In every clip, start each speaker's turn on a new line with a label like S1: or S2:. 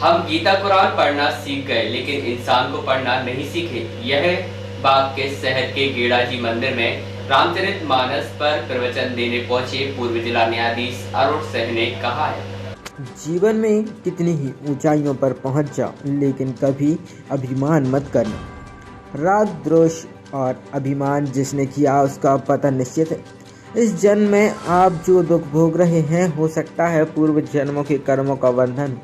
S1: हम गीता कुरान पढ़ना सीख गए लेकिन इंसान को पढ़ना नहीं सीखे। यह बाग के शहर के गेड़ाजी मंदिर में रामचरितमानस पर प्रवचन देने पहुंचे पूर्व जिला न्यायाधीश अरुण सिंह ने कहा है,
S2: जीवन में कितनी ही ऊंचाइयों पर पहुंच जाओ लेकिन कभी अभिमान मत करना। राग, द्वेष और अभिमान जिसने किया उसका पतन निश्चित है। इस जन्म में आप जो दुख भोग रहे हैं हो सकता है पूर्व जन्मों के कर्मों का बंधन हो।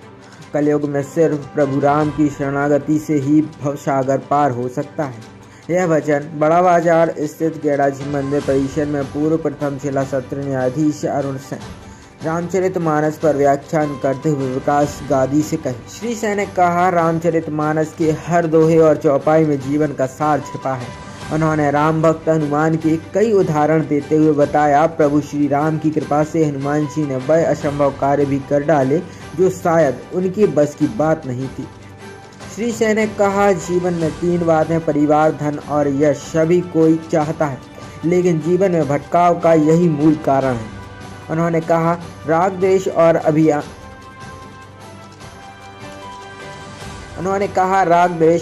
S2: कलयुग में सिर्फ प्रभु राम की शरणागति से ही भवसागर पार हो सकता है। यह वचन बड़ा बाजार स्थित गेड़ाजी मंदिर परिसर में पूर्व प्रथम जिला सत्र न्यायाधीश अरुण सिंह रामचरितमानस पर व्याख्यान करते हुए विकास गादी से कही। श्री सिंह ने कहा, रामचरितमानस के हर दोहे और चौपाई में जीवन का सार छिपा है। उन्होंने राम भक्त हनुमान के कई उदाहरण देते हुए बताया, प्रभु श्री राम की कृपा से हनुमान जी ने वह असंभव कार्य भी कर डाले जो शायद उनकी बस की बात नहीं थी। श्री सिंह ने कहा, जीवन में 3 बातें परिवार, धन और यश सभी कोई चाहता है लेकिन जीवन में भटकाव का यही मूल कारण है। उन्होंने कहा, राग, द्वेष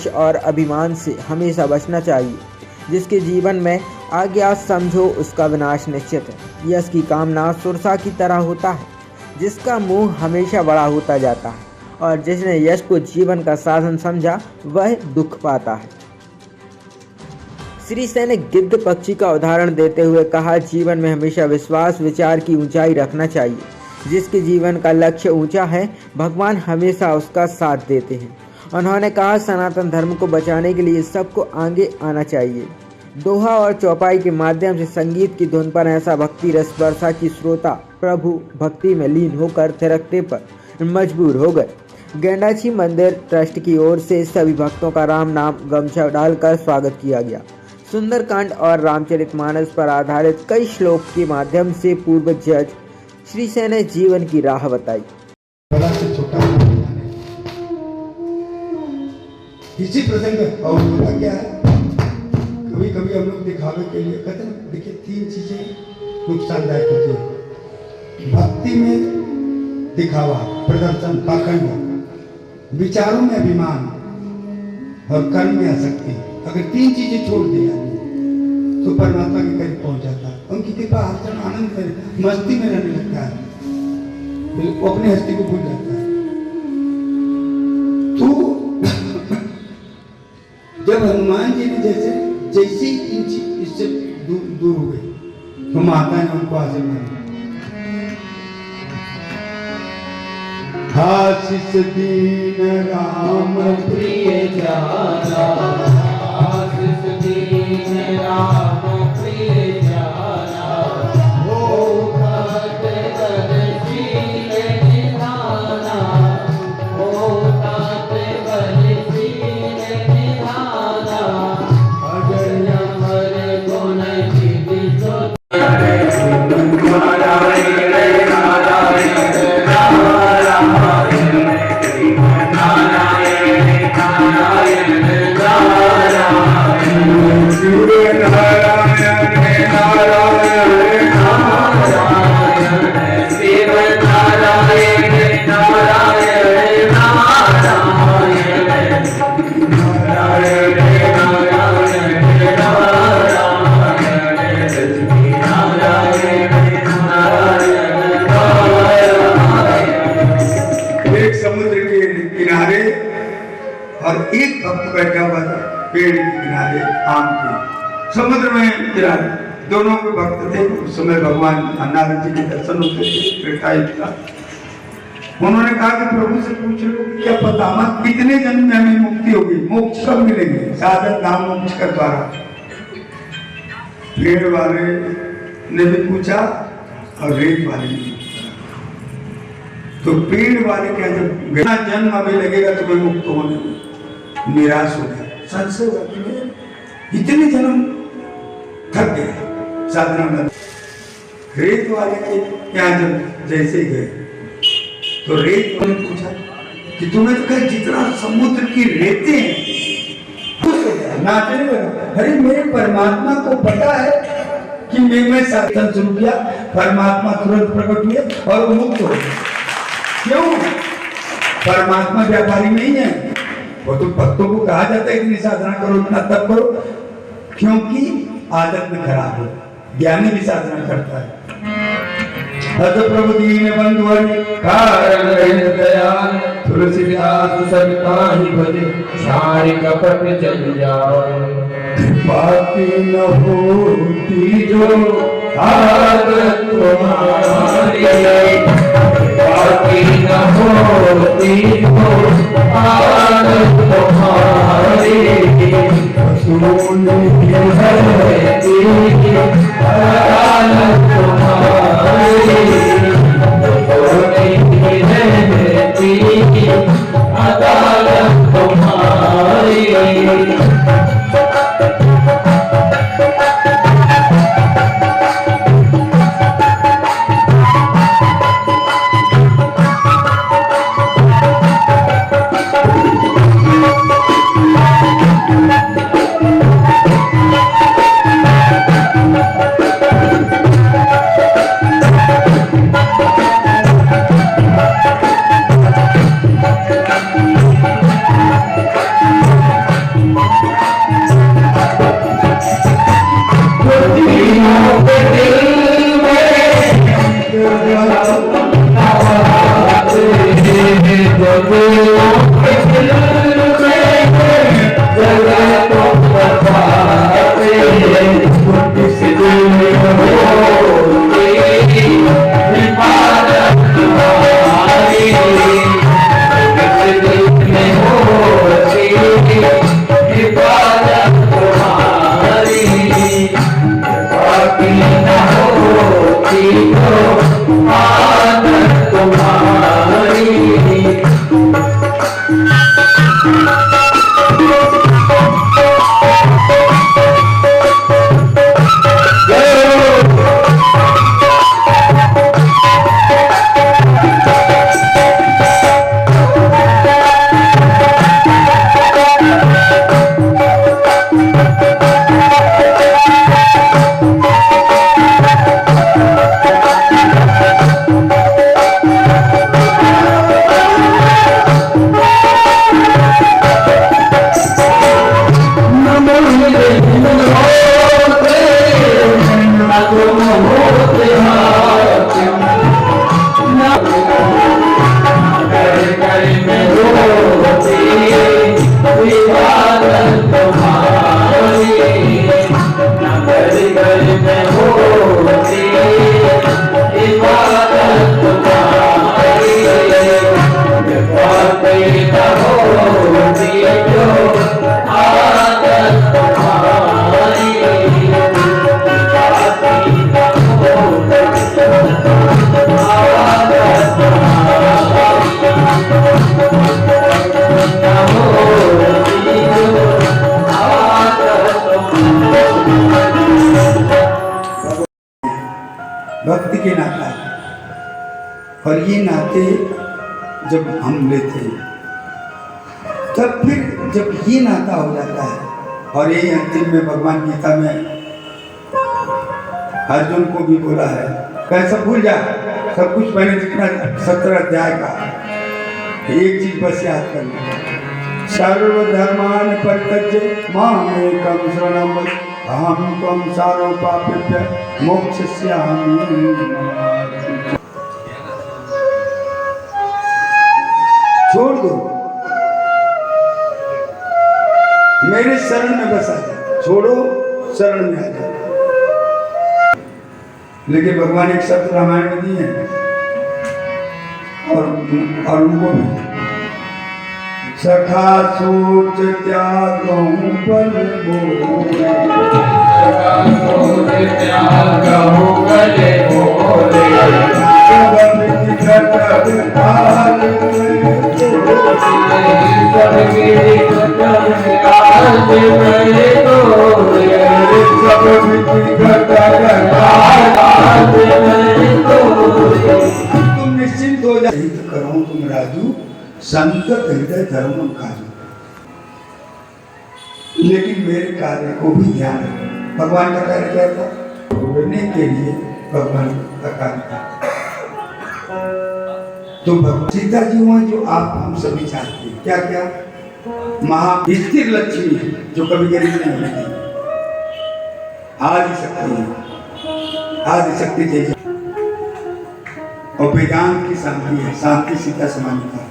S2: और अभिमान से हमेशा बचना चाहिए। जिसके जीवन में आ गया समझो उसका विनाश निश्चित है। यश की कामना सुरसा की तरह होता है जिसका मुंह हमेशा बड़ा होता जाता है और जिसने यश को जीवन का साधन समझा वह दुख पाता है। श्री सिंह ने गिद्ध पक्षी का उदाहरण देते हुए कहा, जीवन में हमेशा विश्वास, विचार की ऊंचाई रखना चाहिए। जिसके जीवन का लक्ष्य ऊंचा है भगवान हमेशा उसका साथ देते हैं। उन्होंने कहा, सनातन धर्म को बचाने के लिए सबको आगे आना चाहिए। दोहा और चौपाई के माध्यम से संगीत की धुन पर ऐसा भक्ति रस बरसा कि श्रोता प्रभु भक्ति में लीन होकर थिरकने पर मजबूर हो गए। गेड़ाजी मंदिर ट्रस्ट की ओर से सभी भक्तों का राम नाम गमछा डालकर स्वागत किया गया। सुंदरकांड और रामचरितमानस पर आधारित कई श्लोक के माध्यम से पूर्व जज श्री सिंह ने जीवन की राह बताई।
S3: किसी प्रसंग और होता क्या है, कभी कभी हम लोग दिखावे के लिए कहते हैं, देखिए 3 चीजें नुकसानदायक होती है। भक्ति में दिखावा, प्रदर्शन, पाखंड, विचारों में अभिमान और कर्म में आसक्ति। अगर 3 चीजें छोड़ दिया तो परमात्मा के करीब पहुंच जाता है। उनकी कृपा हर आनंद में, मस्ती में रहने लगता है, वो अपनी हस्ती को भूल जाता है। तो जब हनुमान जी ने जैसे इससे दूर हो गए तो माता ने उनको आशीर्वाद दिया। आशीष दीन राम प्रिय जाना, आशीष दीन राम प्रिय जाना, हो खत बलशील निधाना, हो खत बलशील निधाना, अजर अमर गुण कीर्ति जो और एक भक्त बैठा हुआ था पेड़ के किनारे आम के। समुद्र में दोनों के भक्त थे। उस समय भगवान नारद जी के दर्शन होते थे। उन्होंने कहा कि प्रभु से पूछ लो क्या पता मत कितने जन्म में हमें मुक्ति होगी, मोक्ष कब मिलेंगे, साधन नाम मोक्ष का द्वारा। पेड़ वाले ने भी पूछा और रेत वाले ने पूछा। तो पेड़ वाले क्या, जब जन्म अभी लगेगा तुम्हें मुक्त होने में, निराश हो गया, संशय हुआ कि इतने जन्म थक गए साधना में। रेत वाले के यहाँ जब जैसे गए तो रेत वाले ने पूछा कि तुम्हें तो कहा जितना समुद्र की रेते हैं नाचने लगा। अरे मेरे परमात्मा को पता है कि मैं साधन शुरू किया, परमात्मा तुरंत प्रकट हुए और वो मुक्त हो गए। क्यों? परमात्मा व्यापारी नहीं है। वो तो भक्तों को कहा जाता है इतनी साधना करो, इतना तप करो, क्योंकि आदत में खराब हो। ज्ञानी भी साधना करता है। अत प्रभु दीन बंधु कारण दयाल तुलसीदास सबका ही भजे
S4: सारी कपट चल जाए।
S3: बाकी न होती जो आदत तुम्हारी,
S4: बाकी न होती जो आदत तुम्हारी,
S3: सुन
S4: रहती अदालत तुम्हारी, रहती अदालत तुम्हारी।
S3: भक्ति के नाता, और ये नाते जब हम लेते हैं, तब फिर जब ये नाता हो जाता है, और यही अंतिम में भगवान गीता में अर्जुन को भी बोला है, कैसा भूल जा सब कुछ, मैंने जितना 17 अध्याय का, एक चीज बस याद करना, सर्वधर्मान परित्यज्य मामेकं शरणं व्रज अहं त्वं सर्वपापेभ्यो मोक्षयिष्यामि। छोड़ दो, मेरे शरण में बस आ जा, छोड़ो शरण में आ जा। लेकिन भगवान एक शब्द रामायण में दिए हैं, और उनको भी सखा सोच त्यागों बल बोले,
S4: सखा सोच त्यागों बल बोले,
S3: सब विधि घटक काल में
S4: सब विधि घटक काल में बोले,
S3: सब विधि घटक काल में बोले। तुम निश्चिंत हो जाओ, करो तुम राजू संत हृदय धर्म काजू। लेकिन मेरे कार्य को भी ध्यान रखो। भगवान का कार्य क्या था? होने के लिए भगवान का कार्य था। तो भगवान सीता जी हुआ जो आप हम सभी चाहते हैं। क्या क्या? महा स्थिर लक्ष्मी है जो कभी गरीब नहीं होती, आदि शक्ति है, आदि शक्ति जैसे, और वेदांत की शांति है, शांति सीता समाधि का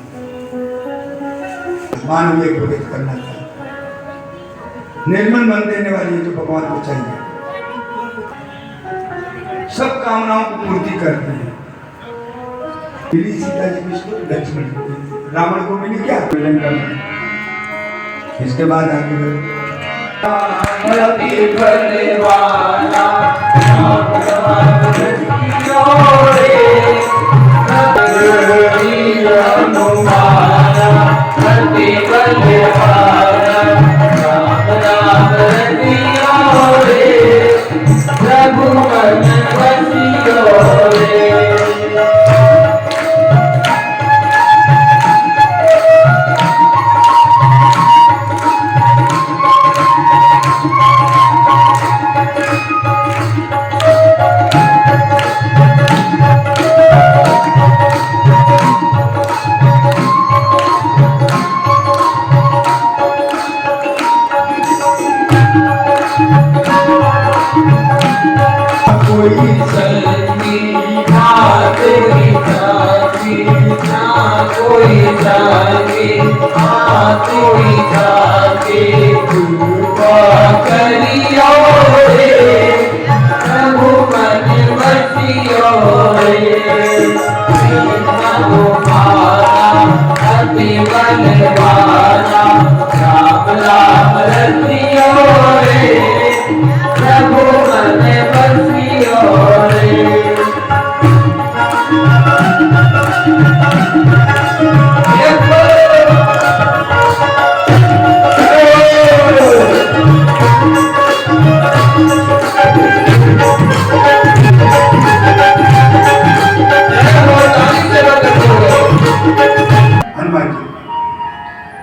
S3: मानव एक व्यक्त करना चाहिए, निर्मल मन देने वाली है जो भगवान को चाहिए, सब कामनाओं को पूर्ति करते हैं। मिली सीता जी विष्णु लक्ष्मण, रावण को मिली क्या? इसके बाद आगे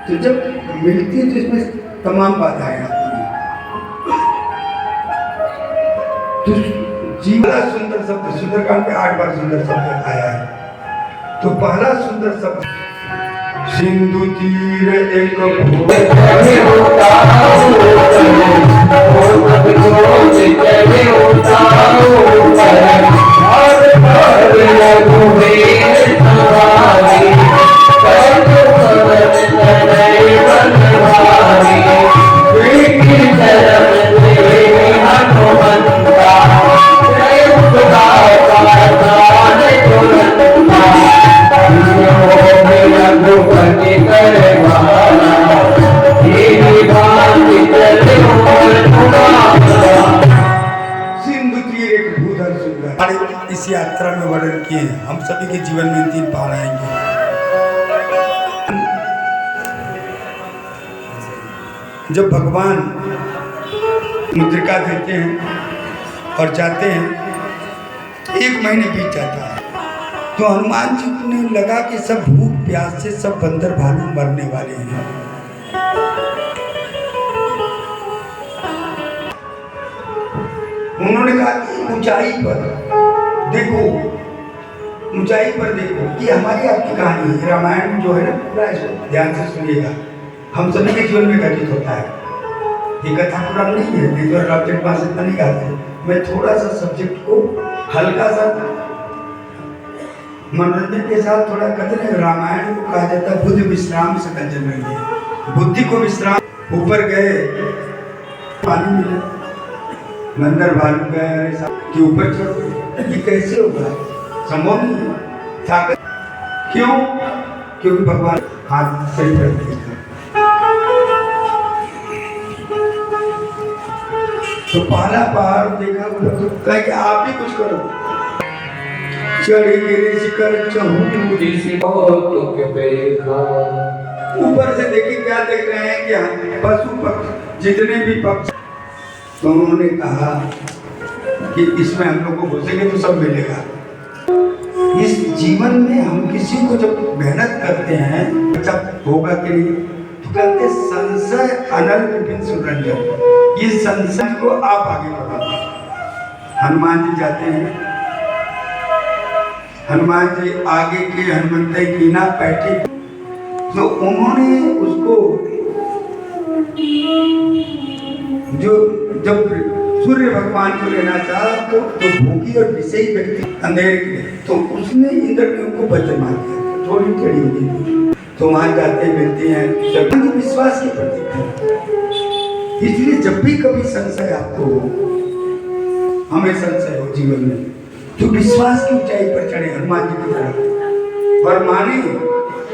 S3: तो जब मिलती है तो इसमें तमाम बाधाएं आती हैं। तो जीवन सुंदर शब्द सुंदरकांड में 8 बार सुंदर शब्द आया है। तो पहला सुंदर शब्द सिंधु तीर एक इस यात्रा में वर्णन किए हैं। हम सभी के जीवन में 3 पार आएंगे। जब भगवान मुद्रिका देते हैं और जाते हैं, 1 महीने बीत जाता है, तो हनुमान जी को ने लगा कि सब भूख प्यास से सब बंदर भालू मरने वाले हैं। उन्होंने कहा कि ऊंचाई पर देखो, ऊंचाई पर देखो। कि हमारी आपकी कहानी है, रामायण जो है ना, पूरा इसको ध्यान से सुनिएगा, हम सभी के जीवन में घटित होता है। ये कथा पुराण नहीं है, नहीं तो रामचरितमानस इतना नहीं गाते। मैं थोड़ा सा सब्जेक्ट को हल्का सा मनोरंजन के साथ थोड़ा कहते हैं। रामायण को कहा जाता है बुद्धि विश्राम सकल जन में। बुद्धि को विश्राम, ऊपर गए पानी मिले, बंदर भालू गए कि ऊपर चढ़ो, ये कैसे होगा? संभव नहीं है। ताकत क्यों? क्योंकि भगवान हाथ सही रखते हैं। तो पहला पहाड़ देखा, बोला तो कहे कि आप ही कुछ करो। चढ़े गिरे शिखर चहूरी ऊपर से देखिए क्या देख रहे हैं कि पशु पक्षी जितने भी पक्षी। तो उन्होंने कहा कि इसमें हम लोग को घुसेंगे तो सब मिलेगा। इस जीवन में हम किसी को जब मेहनत करते हैं, अच्छा होगा कि नहीं, तो कहते संशय अनल विपिन सुरंजन। ये संशय को आप आगे बढ़ाओ। हनुमान जी जाते हैं, हनुमान जी आगे के हनुमंत की ना बैठे, तो उन्होंने उसको जो जब सूर्य भगवान को लेना चाहा तो भूखी और विषयी व्यक्ति अंधेरे के, तो उसने इंद्र ने उनको वचन मार दिया, थोड़ी टेढ़ी हो गई थी, तो वहां जाते मिलती हैं जब विश्वास के प्रतीक है। इसलिए जब भी कभी संशय आपको हो, हमें संशय हो जीवन में, तो विश्वास की ऊंचाई पर चढ़े हनुमान जी की तरह और माने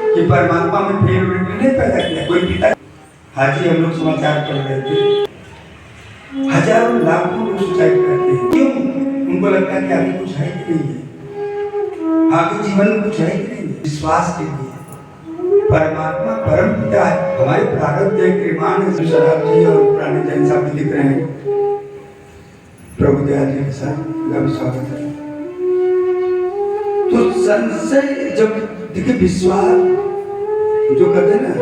S3: कि परमात्मा में फेर नहीं पैदा किया कोई पिता। हाजी हम लोग समाचार पढ़ रहे थे, हजारों लाखों लोग सुसाइड करते हैं, क्यों? उनको लगता है कि आगे कुछ है कि नहीं है, आगे जीवन में कुछ है कि नहीं है। विश्वास के लिए परमात्मा परम पिता है, हमारे प्रारब्ध कृपान है। शराब जी और पुराने जैन साहब भी लिख रहे हैं, प्रभु दयाल जी के साथ गम स्वागत है। तो संशय जब देखिए, विश्वास जो कहते हैं ना,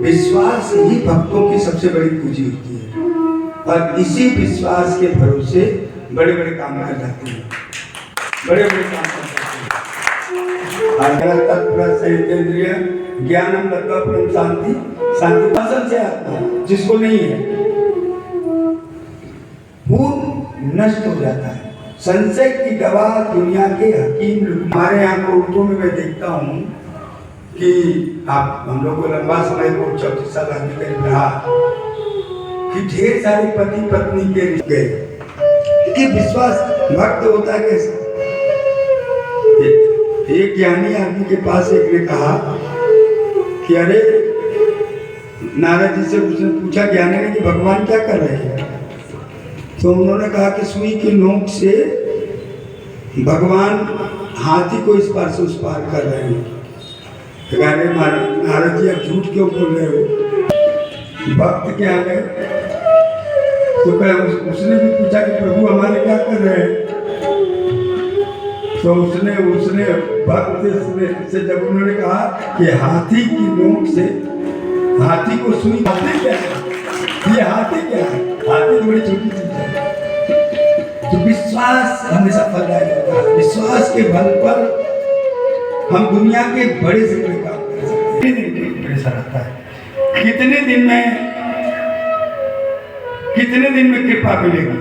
S3: विश्वास ही भक्तों की सबसे बड़ी पूंजी होती है और इसी विश्वास के भरोसे बड़े बड़े काम कर जाते हैं, बड़े बड़े काम कर जाते हैं। तत्पर संयतेन्द्रिय ज्ञानम लब्ध्वा परम शांति, शांति संशय आत्मा जिसको नहीं है पूर्ण नष्ट हो जाता है। संशय की दवा दुनिया के हकीम हमारे यहाँ को उर्दू में मैं देखता हूँ कि आप हम लोग को लंबा समय को 34 साल आदमी करीब रहा कि ढेर सारे पति पत्नी के गए कि विश्वास भक्त होता है कैसे। एक ज्ञानी आदमी के पास एक ने कहा कि अरे नारद जी से उसने पूछा ज्ञानी ने कि भगवान क्या कर रहे हैं, तो उन्होंने कहा कि सुई की नोक से भगवान हाथी को इस पार से उस पार कर रहे हैं। तो अरे नारद जी आप झूठ क्यों बोल रहे हो, भक्त क्या है। तो उसने भी पूछा कि प्रभु हमारे क्या कर रहे हैं, तो उसने भक्त से जब उन्होंने कहा कि हाथी की नोक से हाथी को सुई, हाथी क्या है, ये हाथी क्या है, हाथी बड़ी छोटी चीज है। तो विश्वास हमेशा फलदायक होता है, विश्वास के बल पर हम दुनिया के बड़े से बड़े काम कर सकते हैं। प्रेशर आता है, कितने दिन में कृपा मिलेगी।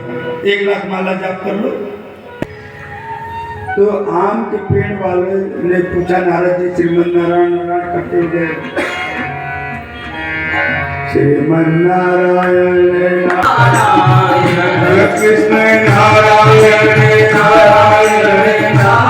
S3: 1 लाख माला जाप कर लो। तो आम के पेड़ वाले ने पूछा नारद जी श्रीमन नारायण नारायण करते हुए, श्रीमन नारायण नारायण कृष्ण नारायण नारायण नारायण